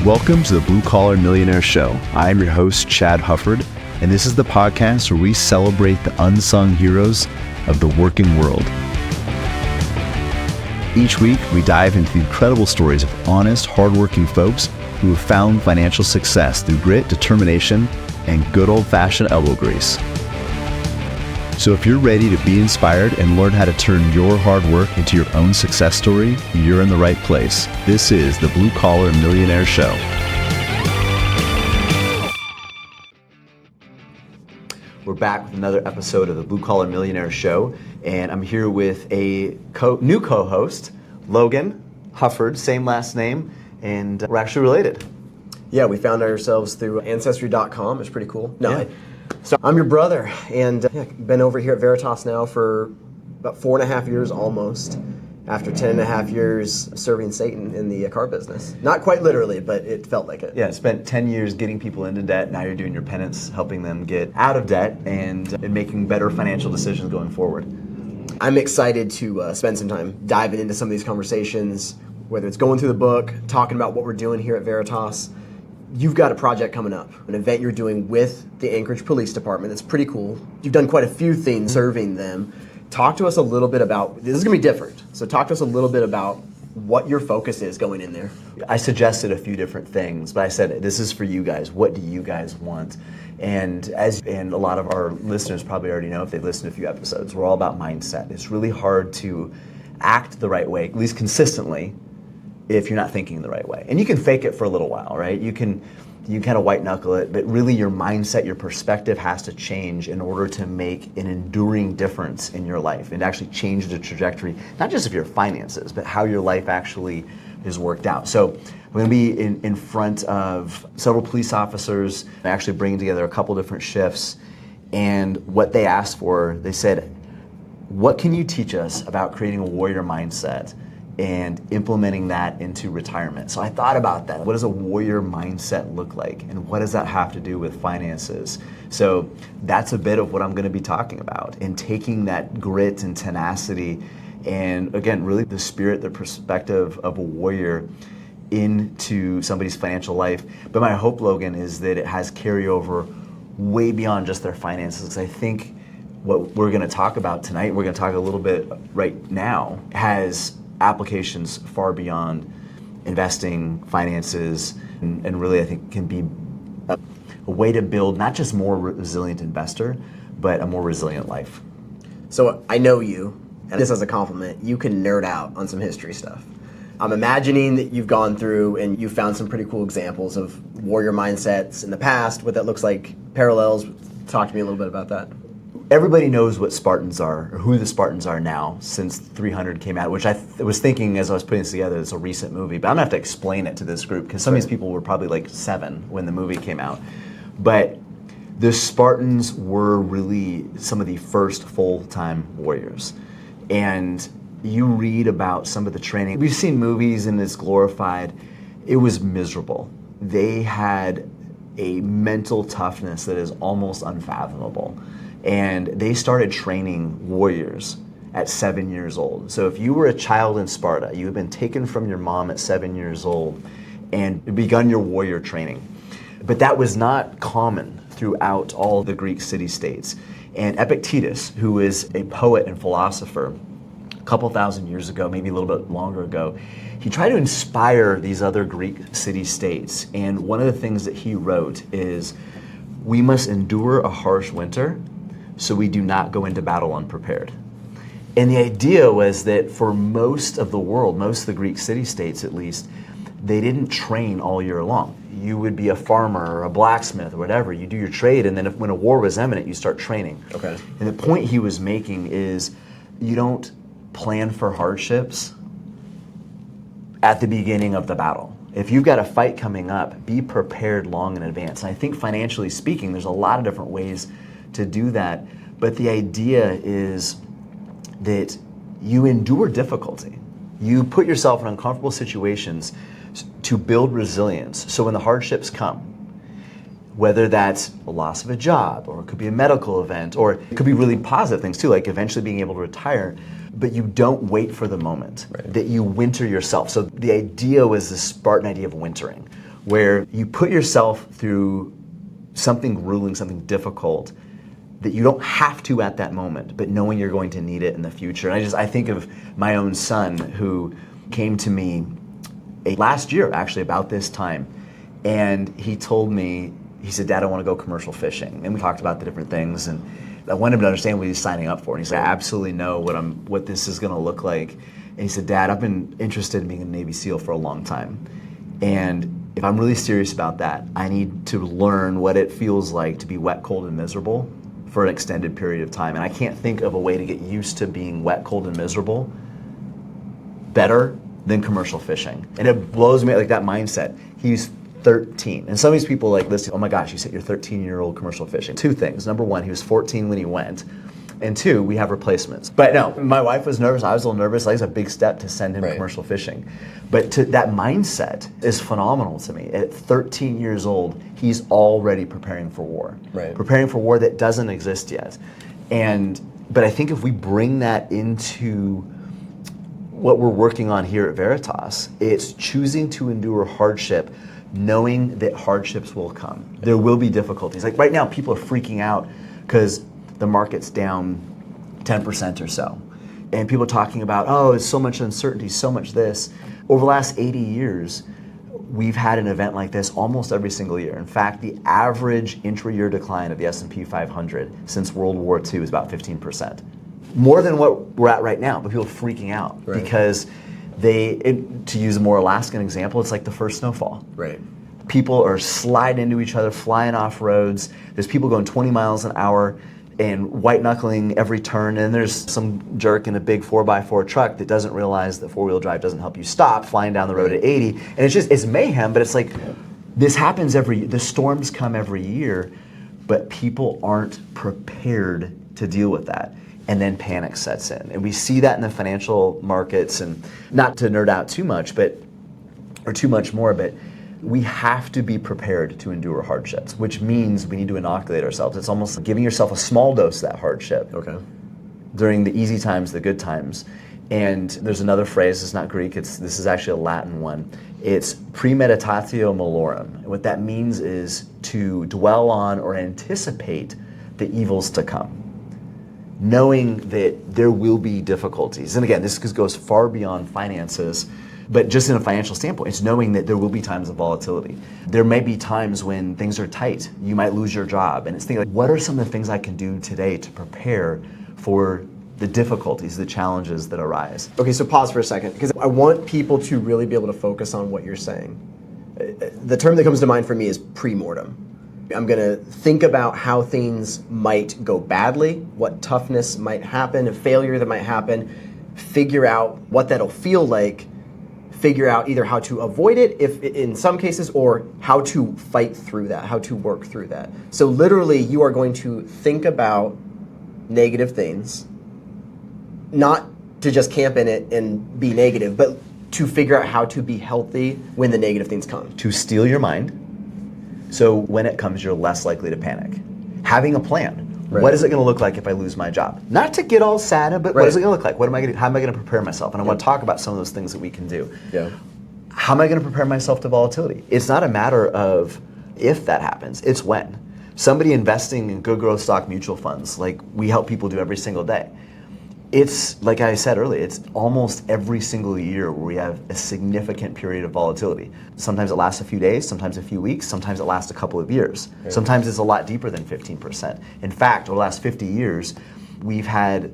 Welcome to the Blue Collar Millionaire Show. I am your host, Chad Hufford, and this is the podcast where we celebrate the unsung heroes of the working world. Each week, we dive into the incredible stories of honest, hardworking folks who have found financial success through grit, determination, and good old-fashioned elbow grease. So if you're ready to be inspired and learn how to turn your hard work into your own success story, you're in the right place. This is the Blue Collar Millionaire Show. We're back with another episode of the Blue Collar Millionaire Show, and I'm here with a new co-host, Logan Hufford, same last name, and we're actually related. Yeah, we found ourselves through Ancestry.com. It's pretty cool. So I'm your brother, and been over here at Veritas now for about 4.5 years almost, after 10.5 years serving Satan in the car business. Not quite literally, but it felt like it. Yeah, spent 10 years getting people into debt. Now you're doing your penance, helping them get out of debt and making better financial decisions going forward. I'm excited to spend some time diving into some of these conversations, whether it's going through the book, talking about what we're doing here at Veritas. You've got a project coming up, an event you're doing with the Anchorage Police Department. That's pretty cool. You've done quite a few things serving them. Talk to us a little bit about, this is going to be different, so talk to us a little bit about what your focus is going in there. I suggested a few different things, but I said, this is for you guys. What do you guys want? And a lot of our listeners probably already know if they've listened to a few episodes, we're all about mindset. It's really hard to act the right way, at least consistently, if you're not thinking the right way. And you can fake it for a little while, right? You can kind of white knuckle it, but really your mindset, your perspective has to change in order to make an enduring difference in your life and actually change the trajectory, not just of your finances, but how your life actually is worked out. So I'm going to be in front of several police officers, actually bringing together a couple different shifts. And what they asked for, they said, what can you teach us about creating a warrior mindset and implementing that into retirement? So I thought about that. What does a warrior mindset look like? And what does that have to do with finances? So that's a bit of what I'm going to be talking about, and taking that grit and tenacity and, again, really the spirit, the perspective of a warrior into somebody's financial life. But my hope, Logan, is that it has carryover way beyond just their finances. Because I think what we're going to talk about tonight, we're going to talk a little bit right now, has applications far beyond investing, finances, and really I think can be a way to build not just more resilient investor, but a more resilient life. So I know you, and this as a compliment, you can nerd out on some history stuff. I'm imagining that you've gone through and you found some pretty cool examples of warrior mindsets in the past, what that looks like, parallels. Talk to me a little bit about that. Everybody knows what Spartans are, or who the Spartans are now, since 300 came out, which I was thinking as I was putting this together, it's a recent movie, but I'm gonna have to explain it to this group, because some of these people were probably like 7 when the movie came out. But the Spartans were really some of the first full-time warriors. And you read about some of the training. We've seen movies and it's glorified. It was miserable. They had a mental toughness that is almost unfathomable. And they started training warriors at 7 years old. So if you were a child in Sparta, you had been taken from your mom at 7 years old and begun your warrior training. But that was not common throughout all the Greek city-states. And Epictetus, who is a poet and philosopher, a couple thousand years ago, maybe a little bit longer ago, he tried to inspire these other Greek city-states. And one of the things that he wrote is, we must endure a harsh winter so we do not go into battle unprepared. And the idea was that for most of the world, most of the Greek city-states at least, they didn't train all year long. You would be a farmer or a blacksmith or whatever. You do your trade, and then when a war was imminent, you start training. Okay. And the point he was making is, you don't plan for hardships at the beginning of the battle. If you've got a fight coming up, be prepared long in advance. And I think financially speaking, there's a lot of different ways to do that. But the idea is that you endure difficulty. You put yourself in uncomfortable situations to build resilience. So when the hardships come, whether that's a loss of a job, or it could be a medical event, or it could be really positive things too, like eventually being able to retire, but you don't wait for the moment, right, that you winter yourself. So the idea was the Spartan idea of wintering, where you put yourself through something grueling, something difficult that you don't have to at that moment, but knowing you're going to need it in the future. And I think of my own son who came to me last year, actually, about this time, and he told me, he said, "Dad, I want to go commercial fishing." And we talked about the different things, and I wanted him to understand what he's signing up for. And he said, "I absolutely know what this is going to look like." And he said, "Dad, I've been interested in being a Navy SEAL for a long time. And if I'm really serious about that, I need to learn what it feels like to be wet, cold, and miserable for an extended period of time. And I can't think of a way to get used to being wet, cold, and miserable better than commercial fishing." And it blows me, like that mindset. He's 13. And some of these people like listen, "Oh my gosh, you said you're 13-year-old commercial fishing." Two things. Number one, he was 14 when he went. And two, we have replacements. But no, my wife was nervous. I was a little nervous. Like, it's a big step to send him commercial fishing. But that mindset is phenomenal to me. At 13 years old, he's already preparing for war. Preparing for war that doesn't exist yet. But I think if we bring that into what we're working on here at Veritas, it's choosing to endure hardship, knowing that hardships will come. There will be difficulties. Like right now, people are freaking out because the market's down 10% or so. And people are talking about, oh, it's so much uncertainty, so much this. Over the last 80 years, we've had an event like this almost every single year. In fact, the average intra-year decline of the S&P 500 since World War II is about 15%. More than what we're at right now, but people are freaking out because to use a more Alaskan example, it's like the first snowfall. People are sliding into each other, flying off roads. There's people going 20 miles an hour and white knuckling every turn, and there's some jerk in a big 4x4 truck that doesn't realize that four-wheel drive doesn't help you stop, flying down the road at 80. And it's mayhem, but it's like, this happens the storms come every year, but people aren't prepared to deal with that. And then panic sets in. And we see that in the financial markets, and not to nerd out too much, or too much more, but we have to be prepared to endure hardships, which means we need to inoculate ourselves. It's almost like giving yourself a small dose of that hardship during the easy times, the good times. And there's another phrase, it's not Greek, this is actually a Latin one. It's premeditatio malorum. And what that means is to dwell on or anticipate the evils to come, knowing that there will be difficulties. And again, this goes far beyond finances, but just in a financial standpoint, it's knowing that there will be times of volatility. There may be times when things are tight. You might lose your job. And it's thinking, like, what are some of the things I can do today to prepare for the difficulties, the challenges that arise? Okay, so pause for a second, because I want people to really be able to focus on what you're saying. The term that comes to mind for me is pre-mortem. I'm going to think about how things might go badly, what toughness might happen, a failure that might happen, figure out what that'll feel like, figure out either how to avoid it if in some cases, or how to fight through that, how to work through that. So literally you are going to think about negative things, not to just camp in it and be negative, but to figure out how to be healthy when the negative things come. To steel your mind, so when it comes, you're less likely to panic. Having a plan. What is it going to look like if I lose my job? Not to get all sad, but what is it going to look like? How am I going to prepare myself? And I want to talk about some of those things that we can do. How am I going to prepare myself to volatility? It's not a matter of if that happens, it's when. Somebody investing in good growth stock mutual funds, like we help people do every single day. It's, like I said earlier, it's almost every single year where we have a significant period of volatility. Sometimes it lasts a few days, sometimes a few weeks, sometimes it lasts a couple of years. Sometimes it's a lot deeper than 15%. In fact, over the last 50 years, we've had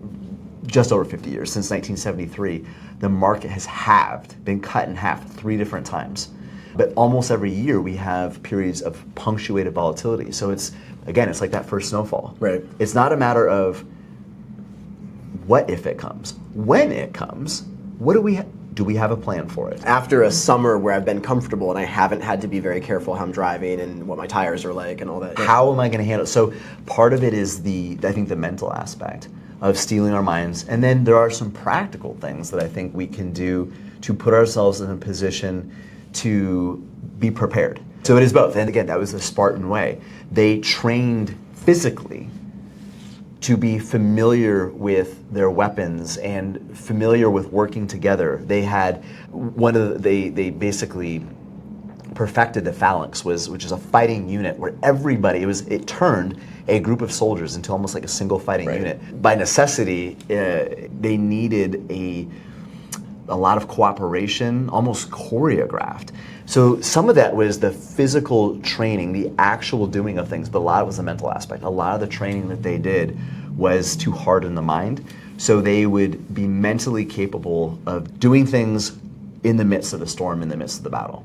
just over 50 years, since 1973, the market has halved, been cut in half 3 different times. But almost every year we have periods of punctuated volatility. So it's like that first snowfall. It's not a matter of what if it comes? When it comes, what do we have a plan for it? After a summer where I've been comfortable and I haven't had to be very careful how I'm driving and what my tires are like and all that. How am I going to handle it? So part of it is I think the mental aspect of steeling our minds. And then there are some practical things that I think we can do to put ourselves in a position to be prepared. So it is both. And again, that was the Spartan way. They trained physically to be familiar with their weapons and familiar with working together. They had they basically perfected the phalanx, which is a fighting unit where everybody, it turned a group of soldiers into almost like a single fighting unit. By necessity, they needed a lot of cooperation, almost choreographed. So some of that was the physical training, the actual doing of things, but a lot was the mental aspect. A lot of the training that they did was to harden the mind, so they would be mentally capable of doing things in the midst of the storm, in the midst of the battle.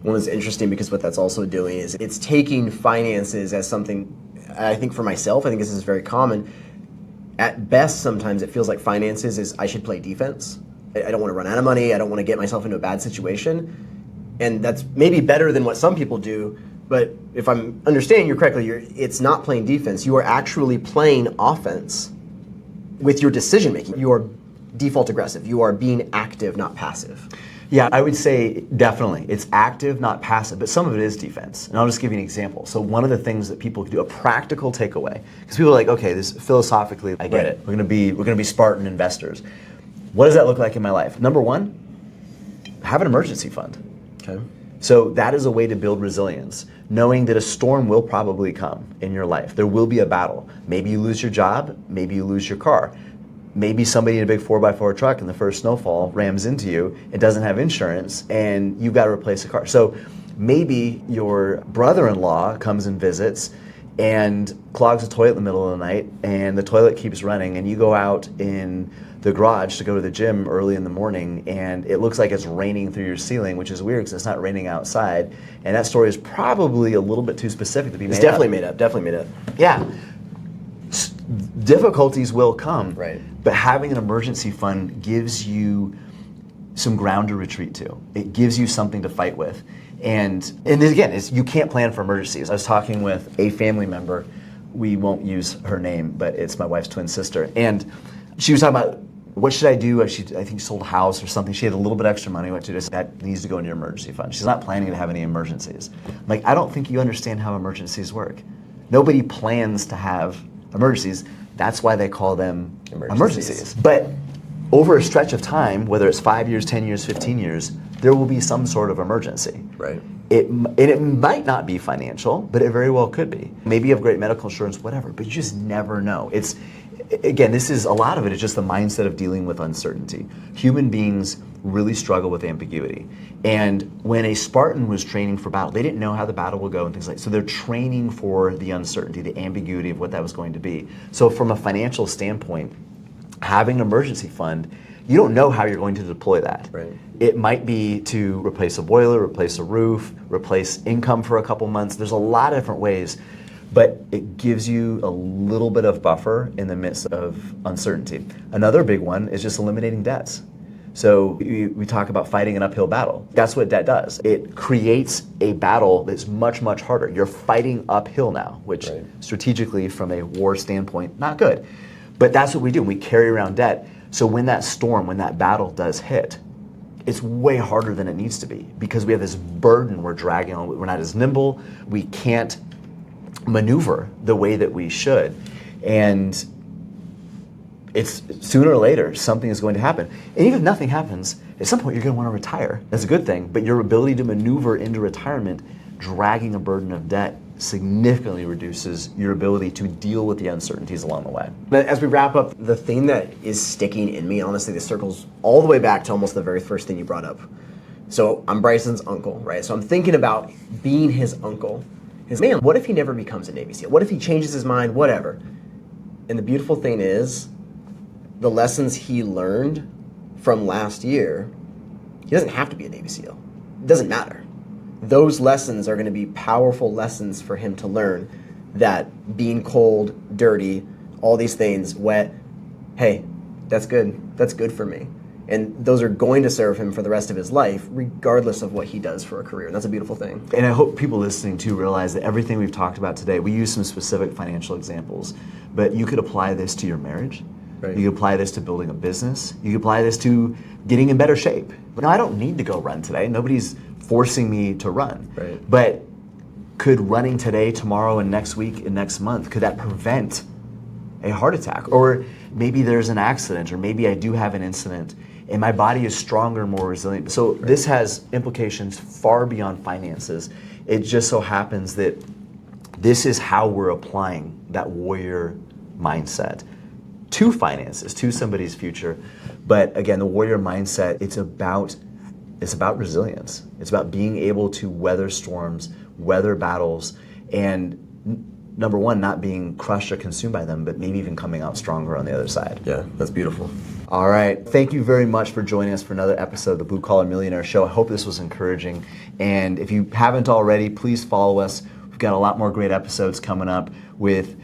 Well, it's interesting because what that's also doing is it's taking finances as something, I think for myself, I think this is very common. At best, sometimes it feels like finances is I should play defense. I don't want to run out of money. I don't want to get myself into a bad situation. And that's maybe better than what some people do. But if I'm understanding you correctly, it's not playing defense. You are actually playing offense with your decision making. You are default aggressive. You are being active, not passive. Yeah, I would say definitely. It's active, not passive, but some of it is defense. And I'll just give you an example. So one of the things that people can do, a practical takeaway, because people are like, okay, this philosophically, I get it. We're gonna be Spartan investors. What does that look like in my life? Number one, have an emergency fund. Okay. So that is a way to build resilience, knowing that a storm will probably come in your life. There will be a battle. Maybe you lose your job, maybe you lose your car. Maybe somebody in a big 4x4 truck in the first snowfall rams into you, it doesn't have insurance, and you've got to replace the car. So maybe your brother-in-law comes and visits and clogs a toilet in the middle of the night, and the toilet keeps running, and you go out in the garage to go to the gym early in the morning, and it looks like it's raining through your ceiling, which is weird because it's not raining outside. And that story is probably a little bit too specific to be made up. It's definitely made up, definitely made up. Yeah. Difficulties will come, right? But having an emergency fund gives you some ground to retreat to. It gives you something to fight with. And again, you can't plan for emergencies. I was talking with a family member. We won't use her name, but it's my wife's twin sister. And she was talking about, what should I do? I think she sold a house or something. She had a little bit extra money. What to do? That needs to go in your emergency fund. She's not planning to have any emergencies. I'm like, I don't think you understand how emergencies work. Nobody plans to have emergencies. That's why they call them emergencies. But over a stretch of time, whether it's 5 years, 10 years, 15 years, there will be some sort of emergency. Right. It might not be financial, but it very well could be. Maybe you have great medical insurance, whatever, but you just never know. Again, this is a lot of it is just the mindset of dealing with uncertainty. Human beings really struggle with ambiguity. And when a Spartan was training for battle, they didn't know how the battle would go and things like that. So they're training for the uncertainty, the ambiguity of what that was going to be. So from a financial standpoint, having an emergency fund, you don't know how you're going to deploy that. Right. It might be to replace a boiler, replace a roof, replace income for a couple months. There's a lot of different ways, but it gives you a little bit of buffer in the midst of uncertainty. Another big one is just eliminating debts. So we talk about fighting an uphill battle. That's what debt does. It creates a battle that's much, much harder. You're fighting uphill now, which strategically from a war standpoint, not good. But that's what we do. We carry around debt. So when that storm, when that battle does hit, it's way harder than it needs to be because we have this burden we're dragging on. We're not as nimble. We can't maneuver the way that we should. And it's sooner or later, something is going to happen. And even if nothing happens, at some point you're going to want to retire. That's a good thing. But your ability to maneuver into retirement, dragging a burden of debt, significantly reduces your ability to deal with the uncertainties along the way. But as we wrap up, the thing that is sticking in me, honestly, this circles all the way back to almost the very first thing you brought up. So I'm Bryson's uncle, right? So I'm thinking about being his uncle. Man, what if he never becomes a Navy SEAL? What if he changes his mind? Whatever. And the beautiful thing is, the lessons he learned from last year, he doesn't have to be a Navy SEAL. It doesn't matter. Those lessons are going to be powerful lessons for him to learn that being cold, dirty, all these things, wet, hey, that's good. That's good for me. And those are going to serve him for the rest of his life, regardless of what he does for a career. And that's a beautiful thing. And I hope people listening too realize that everything we've talked about today, we use some specific financial examples, but you could apply this to your marriage. Right. You could apply this to building a business. You could apply this to getting in better shape. No, I don't need to go run today. Nobody's forcing me to run. Right. But could running today, tomorrow, and next week, and next month, could that prevent a heart attack? Or maybe there's an accident, or maybe I do have an incident and my body is stronger and more resilient. So this has implications far beyond finances. It just so happens that this is how we're applying that warrior mindset to finances, to somebody's future. But again, the warrior mindset, it's about resilience. It's about being able to weather storms, weather battles, and number one, not being crushed or consumed by them, but maybe even coming out stronger on the other side. Yeah, that's beautiful. All right. Thank you very much for joining us for another episode of the Blue Collar Millionaire Show. I hope this was encouraging. And if you haven't already, please follow us. We've got a lot more great episodes coming up with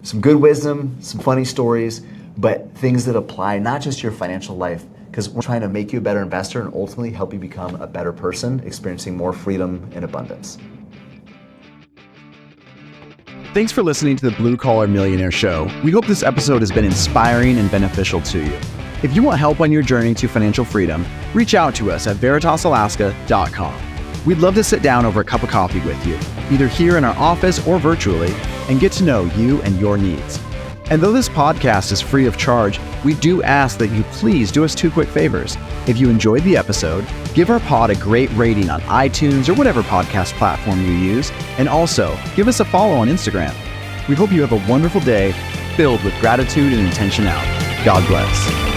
some good wisdom, some funny stories, but things that apply not just to your financial life, because we're trying to make you a better investor and ultimately help you become a better person, experiencing more freedom and abundance. Thanks for listening to the Blue Collar Millionaire Show. We hope this episode has been inspiring and beneficial to you. If you want help on your journey to financial freedom, reach out to us at veritasalaska.com. We'd love to sit down over a cup of coffee with you, either here in our office or virtually, and get to know you and your needs. And though this podcast is free of charge, we do ask that you please do us two quick favors. If you enjoyed the episode, give our pod a great rating on iTunes or whatever podcast platform you use, and also give us a follow on Instagram. We hope you have a wonderful day filled with gratitude and intentionality. God bless.